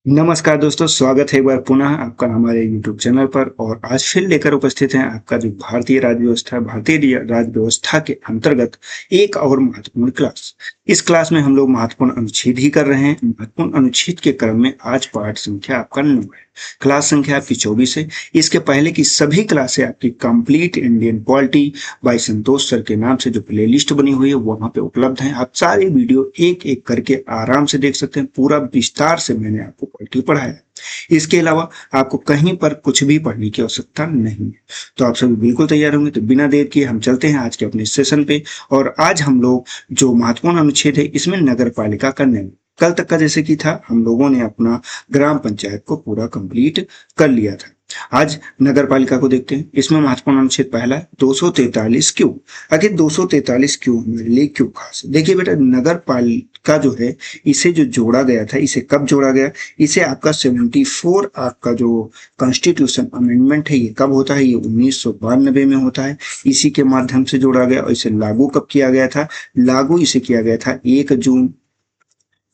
नमस्कार दोस्तों, स्वागत है एक बार पुनः आपका हमारे यूट्यूब चैनल पर। और आज फिर लेकर उपस्थित हैं आपका जो भारतीय राज्य व्यवस्था राज्य व्यवस्था के अंतर्गत एक और महत्वपूर्ण क्लास। इस क्लास में हम लोग महत्वपूर्ण अनुच्छेद ही कर रहे हैं। महत्वपूर्ण अनुच्छेद के क्रम में आज पाठ संख्या आपका 9 है। क्लास संख्या आपकी 24 है। इसके पहले की सभी क्लासें आपकी complete Indian polity by Santosh sir के नाम से जो प्लेलिस्ट बनी हुई है वहां पे उपलब्ध है। आप सारे वीडियो एक एक करके आराम से देख सकते हैं। पूरा विस्तार से मैंने आपको पॉलिटी पढ़ाया है। इसके अलावा आपको कहीं पर कुछ भी पढ़ने की आवश्यकता नहीं है। तो आप सभी बिल्कुल तैयार होंगे, तो बिना देर किए हम चलते हैं आज के अपने सेशन पे। और आज हम लोग जो महत्वपूर्ण अनुच्छेद है इसमें नगर पालिका का निर्णय, कल तक का जैसे कि था हम लोगों ने अपना ग्राम पंचायत को पूरा कंप्लीट कर लिया था। आज नगर पालिका को देखते हैं। इसमें महत्वपूर्ण अनुच्छेद पहला है 243 क्यों। आखिर 243 क्यों हमारे लिए क्यों खास है? देखिए बेटा, नगर पालिका जो है इसे जो जोड़ा गया था, इसे कब जोड़ा गया? इसे आपका 74 आपका जो कॉन्स्टिट्यूशन अमेंडमेंट है ये कब होता है? ये 1992 में होता है। इसी के माध्यम से जोड़ा गया। और इसे लागू कब किया गया था? लागू इसे किया गया था 1 जून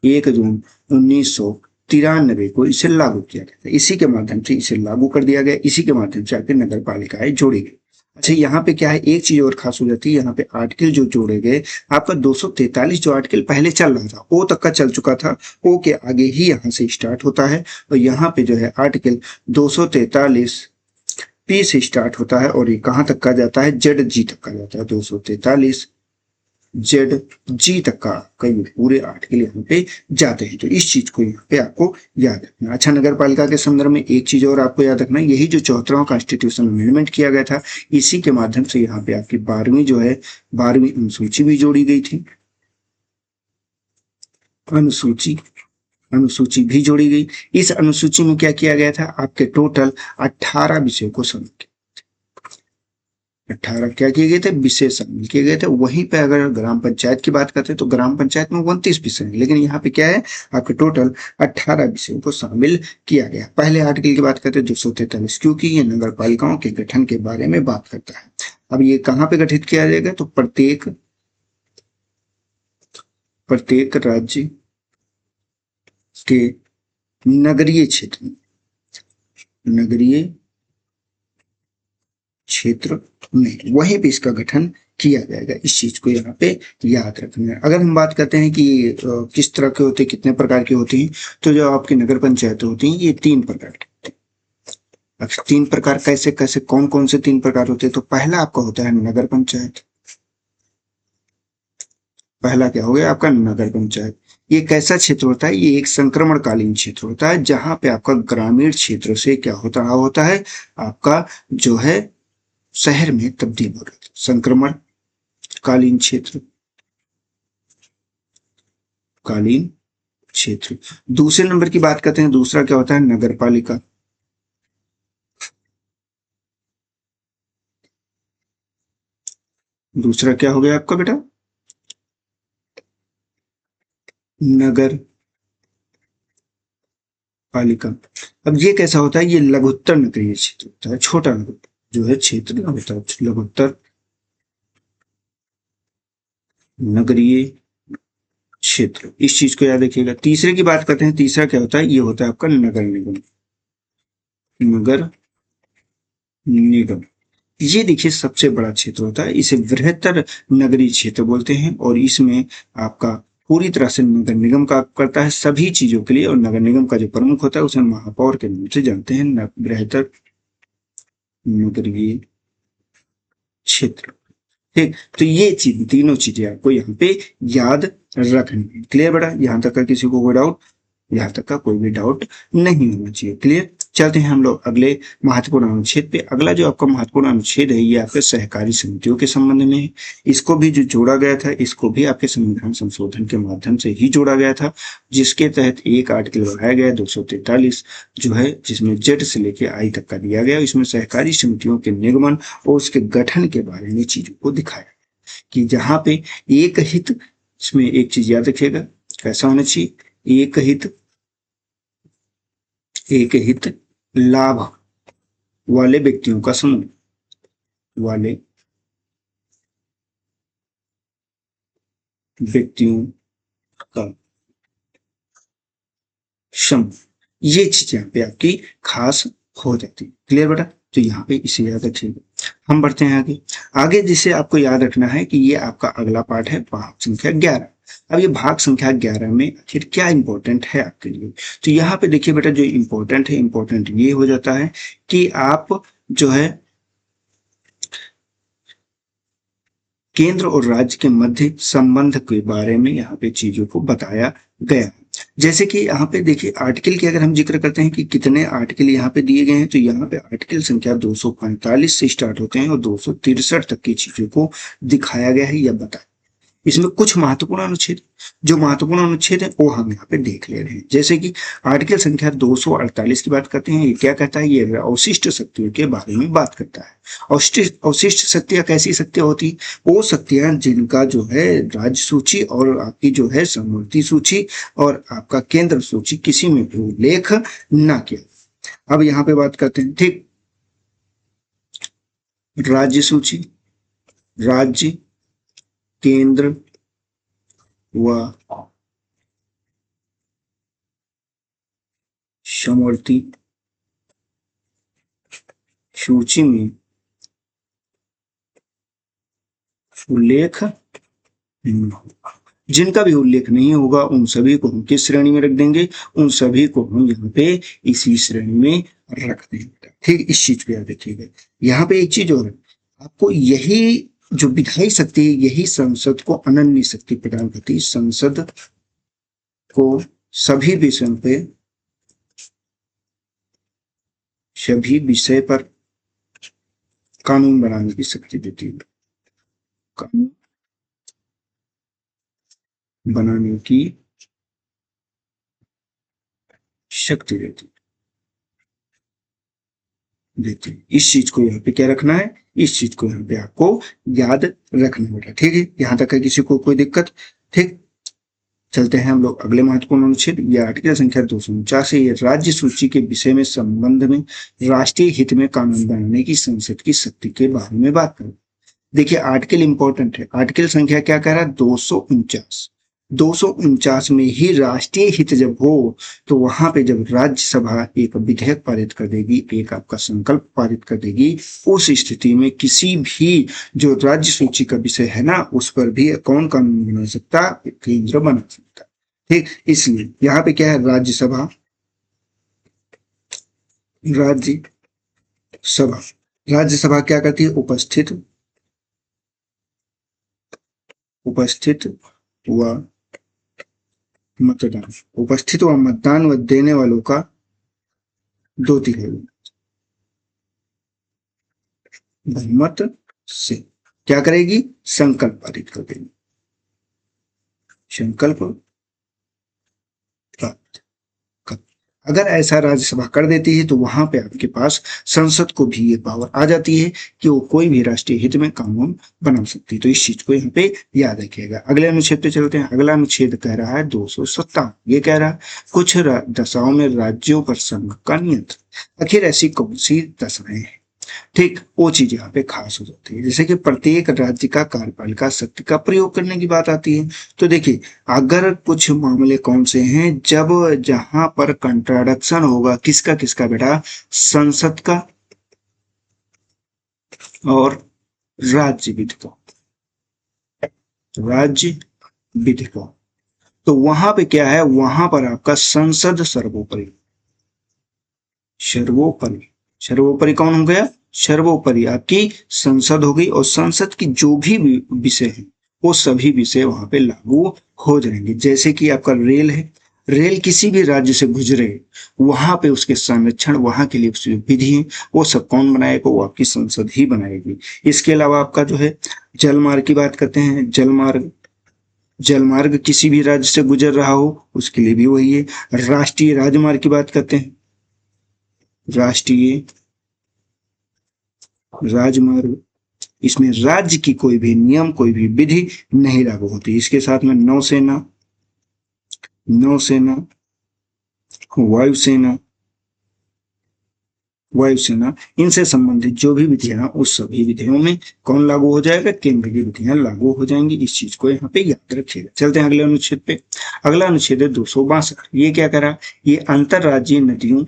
1993 को इसे लागू किया गया था। इसी के माध्यम से इसे लागू कर दिया गया। इसी के माध्यम से आपकी नगर पालिकाएं जोड़ी गई। अच्छा, यहाँ पे क्या है, एक चीज और खास हो जाती है। यहाँ पे आर्टिकल जो जोड़े गए, आपका 243 जो आर्टिकल पहले चल रहा था ओ तक का चल चुका था। ओ के आगे ही यहाँ से स्टार्ट होता है। और यहाँ पे जो है आर्टिकल 243 पी से स्टार्ट होता है और ये कहाँ तक का जाता है? जेड जी तक का जाता है। 243 जेड जी तक का कई पूरे आर्टिकल यहाँ पे जाते हैं। तो इस चीज को यहाँ पे आपको याद रखना। अच्छा, नगर पालिका के संदर्भ में एक चीज और आपको याद रखना, यही जो 74वां कॉन्स्टिट्यूशन अमेंडमेंट किया गया था इसी के माध्यम से यहाँ पे आपकी 12वीं जो है 12वीं अनुसूची भी जोड़ी गई थी। अनुसूची अनुसूची भी जोड़ी गई। इस अनुसूची में क्या किया गया था? आपके टोटल 18 विषयों को शामिल किया। 18 क्या किए गए थे? विषय शामिल किए गए थे। वहीं पे अगर ग्राम पंचायत की बात करते हैं तो ग्राम पंचायत में 29 विषय है, लेकिन यहाँ पे क्या है, आपके टोटल 18 विषयों को शामिल किया गया। पहले आर्टिकल की बात करते हैं 243, क्योंकि ये नगर पालिकाओं के गठन के बारे में बात करता है। अब ये कहाँ पे गठित किया जाएगा? तो प्रत्येक राज्य के नगरीय क्षेत्र में, नगरीय क्षेत्र में वहीं पे इसका गठन किया जाएगा। इस चीज को यहाँ पे याद रखना है। अगर हम बात करते हैं कि किस तरह के होते हैं, कितने प्रकार के होते हैं, तो जो आपकी नगर पंचायत होती हैं ये 3 प्रकार के होते हैं। अब 3 प्रकार कैसे कैसे, कौन कौन से 3 प्रकार होते हैं? तो पहला आपका होता है नगर पंचायत। पहला क्या हो गया आपका? नगर पंचायत। ये कैसा क्षेत्र होता है? ये एक संक्रमणकालीन क्षेत्र होता है जहां पे आपका ग्रामीण क्षेत्र से क्या होता रहा होता है, आपका जो है शहर में तब्दील हो रहा है। संक्रमण कालीन क्षेत्र, कालीन क्षेत्र। दूसरे नंबर की बात करते हैं, दूसरा क्या होता है? नगर पालिका। दूसरा क्या हो गया आपका बेटा? नगर पालिका। अब ये कैसा होता है? ये लघुत्तर नगरीय क्षेत्र होता है। छोटा जो है क्षेत्र होता है लघुत्तर नगरीय क्षेत्र। इस चीज को याद रखिएगा। तीसरे की बात करते हैं, तीसरा क्या होता है? ये होता है आपका नगर निगम। नगर निगम, ये देखिए सबसे बड़ा क्षेत्र होता है। इसे बृहत्तर नगरीय क्षेत्र बोलते हैं। और इसमें आपका पूरी तरह से नगर निगम का करता है सभी चीजों के लिए। और नगर निगम का जो प्रमुख होता है उसे महापौर के नाम से जानते हैं। बृहत्तर नगरीय क्षेत्र। ठीक, तो ये चीज, तीनों चीजें आपको यहाँ पे याद रखनी है। क्लियर बेटा? यहाँ तक का किसी को कोई डाउट? यहाँ तक का कोई भी डाउट नहीं होना चाहिए। क्लियर? चलते हैं हम लोग अगले महत्वपूर्ण अनुच्छेद पे। अगला जो आपका महत्वपूर्ण अनुच्छेद है ये आपके सहकारी समितियों के संबंध में है। इसको भी जो जोड़ा गया था, इसको भी आपके संविधान संशोधन के माध्यम से ही जोड़ा गया था, जिसके तहत एक आर्टिकल बढ़ाया गया 243 जो है, जिसमें जेड से लेके आई तक का दिया गया। इसमें सहकारी समितियों के निगमन और उसके गठन के बारे में चीजों को दिखाया कि जहां पे एक हित, इसमें एक चीज याद रखिएगा, कैसा होना चाहिए? एक हित लाभ वाले व्यक्तियों का समूह, वाले व्यक्तियों का समूह। ये चीज यहाँ पे आपकी खास हो जाती है। क्लियर बेटा? तो यहाँ पे इसे याद रखिएगा। हम बढ़ते हैं आगे। आगे जिसे आपको याद रखना है कि ये आपका अगला पार्ट है भाग संख्या 11। अब ये भाग संख्या 11 में आखिर क्या इंपॉर्टेंट है आपके लिए? तो यहाँ पे देखिए बेटा, जो इंपॉर्टेंट है, इंपॉर्टेंट ये हो जाता है कि आप जो है केंद्र और राज्य के मध्य संबंध के बारे में यहाँ पे चीजों को बताया गया। जैसे कि यहाँ पे देखिए आर्टिकल की अगर हम जिक्र करते हैं कि कितने आर्टिकल यहाँ पे दिए गए हैं, तो यहाँ पे आर्टिकल संख्या 245 से स्टार्ट होते हैं और 263 तक की चीजों को दिखाया गया है या बताया। इसमें कुछ महत्वपूर्ण अनुच्छेद, जो महत्वपूर्ण अनुच्छेद है वो हम यहाँ पे देख ले रहे हैं। जैसे कि आर्टिकल संख्या 248 की बात करते हैं, ये क्या कहता है? ये अवशिष्ट शक्तियों के बारे में बात करता है। अवशिष्ट शक्तियां कैसी शक्तियां होती? वो शक्तियां जिनका जो है राज्य सूची और आपकी जो है समवर्ती सूची और आपका केंद्र सूची किसी में भी उल्लेख ना किया। अब यहाँ पे बात करते हैं, ठीक, राज्य सूची, राज्य, केंद्र व समवर्ती सूची में उल्लेख जिनका भी उल्लेख नहीं होगा उन सभी को हम किस श्रेणी में रख देंगे? उन सभी को हम यहाँ पे इसी श्रेणी में रख देंगे। ठीक, इस चीज को याद रखिएगा। यहाँ पे एक चीज और है, आपको यही जो विधायी शक्ति है, यही संसद को अनन्य शक्ति प्रदान करती है। संसद को सभी विषयों पे, सभी विषय पर कानून बनाने की शक्ति देती है। कानून बनाने की शक्ति देती है। इस चीज को यहाँ पे क्या रखना है? इस चीज को यहाँ पे आपको याद रखना होगा। ठीक है, यहाँ तक है किसी को कोई दिक्कत? ठीक, चलते हैं हम लोग अगले महत्वपूर्ण अनुच्छेद। यह आर्टिकल संख्या 249 है। राज्य सूची के विषय में संबंध में राष्ट्रीय हित में कानून बनाने की संसद की शक्ति के बारे में बात करें। देखिए आर्टिकल इंपॉर्टेंट है। आर्टिकल संख्या क्या कह रहा है? 249। 249 में ही राष्ट्रीय हित जब हो तो वहां पे जब राज्यसभा एक विधेयक पारित कर देगी, एक आपका संकल्प पारित कर देगी, उस स्थिति में किसी भी जो राज्य सूची का विषय है ना, उस पर भी कौन कानून बना सकता? केंद्र बना सकता। ठीक, इसलिए यहाँ पे क्या है? राज्यसभा, राज्यसभा, राज्यसभा क्या करती है? उपस्थित व मतदान, उपस्थित व मतदान व देने वालों का 2/3 बहुमत से क्या करेगी? संकल्प पारित कर देगी। संकल्प प्राप्त। अगर ऐसा राज्यसभा कर देती है तो वहां पे आपके पास संसद को भी ये पावर आ जाती है कि वो कोई भी राष्ट्रीय हित में कानून बना सकती है। तो इस चीज को यहाँ पे याद रखिएगा। अगले अनुच्छेद पे चलते हैं। अगला अनुच्छेद कह रहा है 257। ये कह रहा है कुछ दशाओं में राज्यों पर संघ का नियंत्रण। आखिर ऐसी कौन सी दशाएं हैं? ठीक, वो चीज यहाँ पे खास हो जाती है। जैसे कि प्रत्येक राज्य का कार्यपालिका शक्ति का प्रयोग करने की बात आती है। तो देखिए अगर कुछ मामले कौन से हैं, जब जहां पर कंट्राडिक्शन होगा, किसका किसका बेटा? संसद का और राज्य विधि का, राज्य विधि का। तो वहां पे क्या है? वहां पर आपका संसद सर्वोपरि, सर्वोपरि, सर्वोपरि कौन हो गया? सर्वोपरि आपकी संसद हो गई। और संसद की जो भी विषय है वो सभी विषय वहां पे लागू हो जाएंगे। जैसे कि आपका रेल है, रेल किसी भी राज्य से गुजरे, वहां पे उसके संरक्षण, वहां के लिए उसकी विधि है, वो सब कौन बनाएगा? वो आपकी संसद ही बनाएगी। इसके अलावा आपका जो है जलमार्ग की बात करते हैं। जलमार्ग, जलमार्ग किसी भी राज्य से गुजर रहा हो उसके लिए भी वही है। राष्ट्रीय राजमार्ग की बात करते हैं। राष्ट्रीय राजमार्ग, इसमें राज्य की कोई भी नियम, कोई भी विधि नहीं लागू होती। इसके साथ में नौसेना, नौसेना, वायुसेना, वायुसेना, इनसे संबंधित जो भी विधियां, उस सभी विधियों में कौन लागू हो जाएगा, केंद्र की विधियां लागू हो जाएंगी। इस चीज को यहाँ पे याद रखिएगा। चलते हैं अगले अनुच्छेद पे। अगला अनुच्छेद है 262। ये क्या करा, ये अंतरराज्यीय नदियों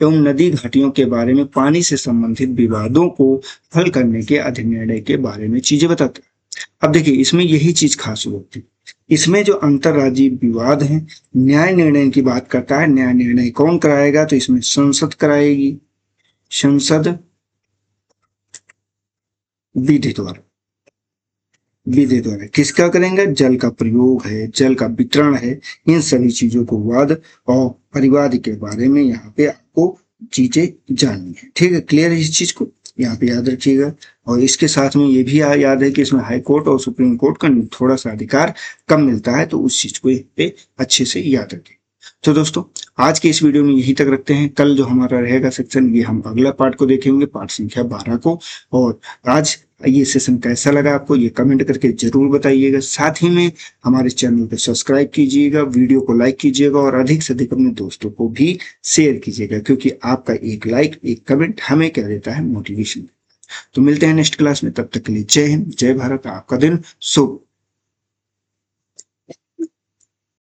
एवं नदी घाटियों के बारे में पानी से संबंधित विवादों को हल करने के अधिनिर्णय के बारे में चीजें बताता है। अब देखिए इसमें यही चीज खास होती है, इसमें जो अंतरराज्यीय विवाद है, न्याय निर्णय की बात करता है। न्याय निर्णय कौन कराएगा, तो इसमें संसद कराएगी। संसद विधि द्वारा, विधि द्वारा किसका करेंगे, जल का प्रयोग है, जल का वितरण है, इन सभी चीजों को वाद और परिवाद के बारे में यहाँ पे आपको चीजें जाननी है। ठीक है, क्लियर है इस चीज को, यहाँ पे याद रखिएगा। और इसके साथ में ये भी याद है कि इसमें हाई कोर्ट और सुप्रीम कोर्ट का थोड़ा सा अधिकार कम मिलता है, तो उस चीज को यहाँ पे अच्छे से याद रखें। तो दोस्तों आज के इस वीडियो में यही तक रखते हैं। कल जो हमारा रहेगा सेक्शन, ये हम अगला पार्ट को देखेंगे, पार्ट संख्या 12 को। और आज ये सेशन कैसा लगा आपको, ये कमेंट करके जरूर बताइएगा। साथ ही में हमारे चैनल को सब्सक्राइब कीजिएगा, वीडियो को लाइक कीजिएगा और अधिक से अधिक अपने दोस्तों को भी शेयर कीजिएगा, क्योंकि आपका एक लाइक, एक कमेंट हमें क्या देता है, मोटिवेशन। तो मिलते हैं नेक्स्ट क्लास में, तब तक के लिए जय हिंद, जय भारत, आपका दिन शुभ।